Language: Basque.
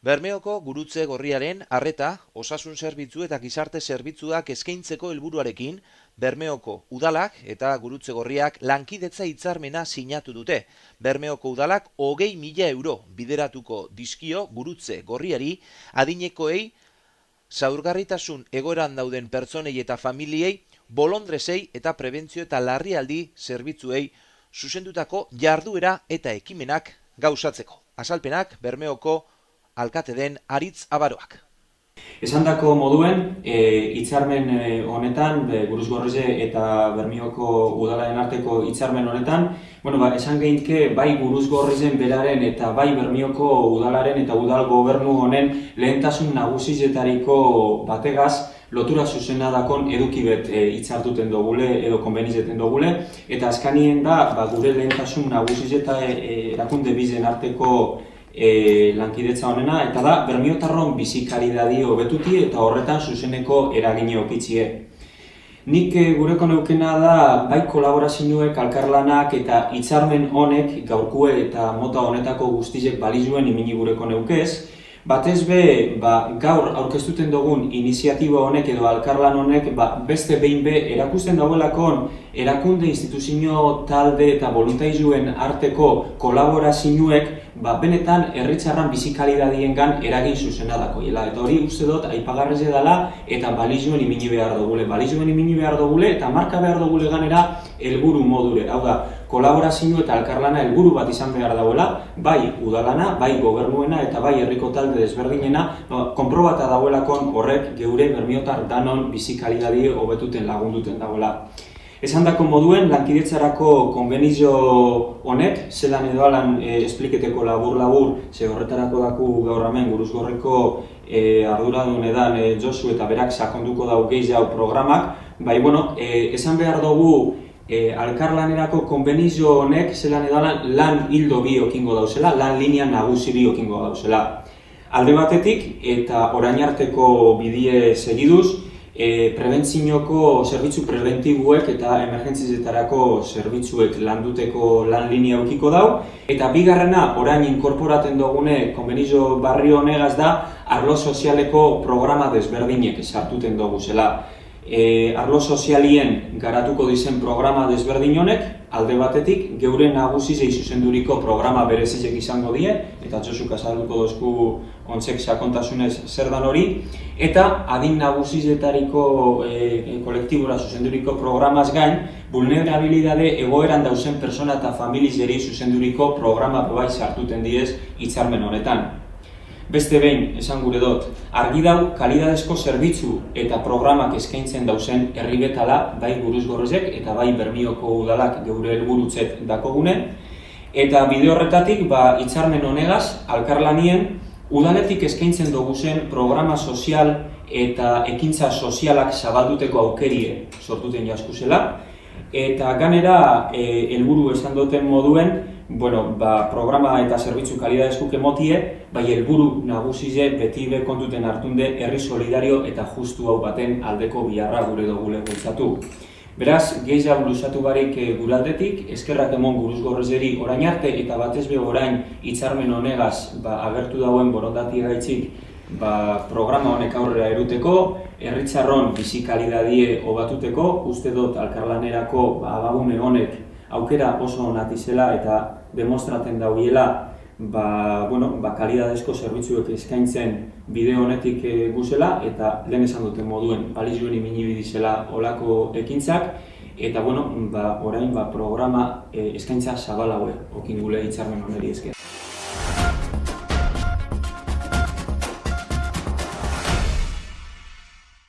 Bermeoko gurutze gorriaren arreta, osasun zerbitzu eta gizarte zerbitzuak eskaintzeko helburuarekin, Bermeoko udalak eta gurutze gorriak lankidetza hitzarmena sinatu dute. Bermeoko udalak 20.000 euro bideratuko dizkio gurutze gorriari adinekoei, zaurgarritasun egoeran dauden pertsonei eta familiei, bolondresei eta prebentzio eta larrialdi zerbitzuei zuzendutako jarduera eta ekimenak gauzatzeko. Azalpenak Bermeoko alkate den Aritz Abaroak. Esandako moduen, hitzarmen honetan, Gurutz Gorrize eta Bermeoko udalaren arteko hitzarmen honetan, esan gehintke bai Gurutz Gorrizen beraren eta bai Bermeoko udalaren eta udal gobernu honen lehentasun nagusizetariko bategaz lotura zuzena dakon edukibet hitzartuten dogule edo konbenizeten dogule, eta azkanien da gure lehentasun nagusizeta erakunde bizen arteko lankidetza honena, eta da bermiotarron bizikalidadi hobetuti eta horretan zuzeneko eragine okitzie. Nik gureko neukena da bai kolaborazioek, alkarlanak eta hitzarmen honek gaurkue eta mota honetako guztizek balizuen imini gureko neukez, batez be, gaur aurkeztuten dugun iniziatiba honek edo alkarlan honek beste behin be erakusten dauelakon erakunde, instituzio, talde eta voluntaizuen arteko kolaborazioek benetan herritzarran bizikalidadiengan eragin zuzena dakoiela. Eta hori uste dut aipagarreze dela eta balizuen imini behar dugule. Balizuen imini behar dugule eta marka behar dugule ganera helburu module. Hau da, kolaborazio eta alkarlana helburu bat izan behar dauela, bai udalana, bai gobernuena eta bai herriko talde desberdinena, konprobata dauelakon horrek geure bermiotar danon bizikalidadi hobetuten lagunduten dauela. Esandako moduen, lankidetzarako konbenizio honek, zelan edo alan espliketeko labur-labur, ze horretarako daku gaur hemen Gurutz Gorriko arduradun edan Josu eta berak sakonduko dau gehiago programak, esan behar dugu alkarlanerako konbenizio honek zelan edo alan lan hildo bi okingo dauzela, lan linea nagusi bi okingo dauzela. Alde batetik eta orain arteko bidie segiduz, prebentzioko zerbitzu prebentibuek eta emergentzizetarako zerbitzuek landuteko lan linea aukiko dau, eta bigarrena orain inkorporaten dugune konbenizio barri honegaz da arlo sozialeko programa desberdinek sartuten dugu zela. Arlo sozialien garatuko dizen programa desberdin honek, alde batetik, geure nagusizei zuzenduriko programa berezizek izango die, eta Josuk azalduko dozku ontzek sakontasunez zer dan hori, eta adin nagusizetariko kolektibora zuzenduriko programaz gain, vulnerabilidade egoeran dauzen persona eta familizeri zuzenduriko programa bai sartuten diez hitzarmen honetan. Beste behin, esan gure dut, argi dau kalidadezko zerbitzu eta programak eskaintzen dauzen herri betala, bai Gurutz Gorrizek eta bai Bermeoko udalak geure helburutzet dakogune, eta bide horretatik hitzarmen honegaz, alkarlanien, udaletik eskaintzen duguzen programa sozial eta ekintza sozialak zabalduteko aukerie sortuten jaskuzela, eta ganera helburu esan duten moduen, programa eta zerbitzu kalidadezkuk emotie, bai helburu nagusize beti be kontuten hartunde herri solidario eta justu hau baten aldeko biharra gure dugule bultzatu. Beraz, gehiago luzatu barik gure aldetik, eskerrak emon Gurutz Gorrizeri orain arte eta batez be orain hitzarmen honegaz agertu dauen borondati gaitzik programa honek aurrera eruteko, herritzarron bizikalidadie hobatuteko, uste dut alkarlanerako abagune honek aukera oso onatizela eta demostraten dauiela kalidadezko zerbitzuek eskaintzen bide honetik guzela eta lehen esan duten moduen balizuen imini bidizela olako ekintzak eta orain programa eskaintza zabalaue okin gule hitzarmen honeri esker.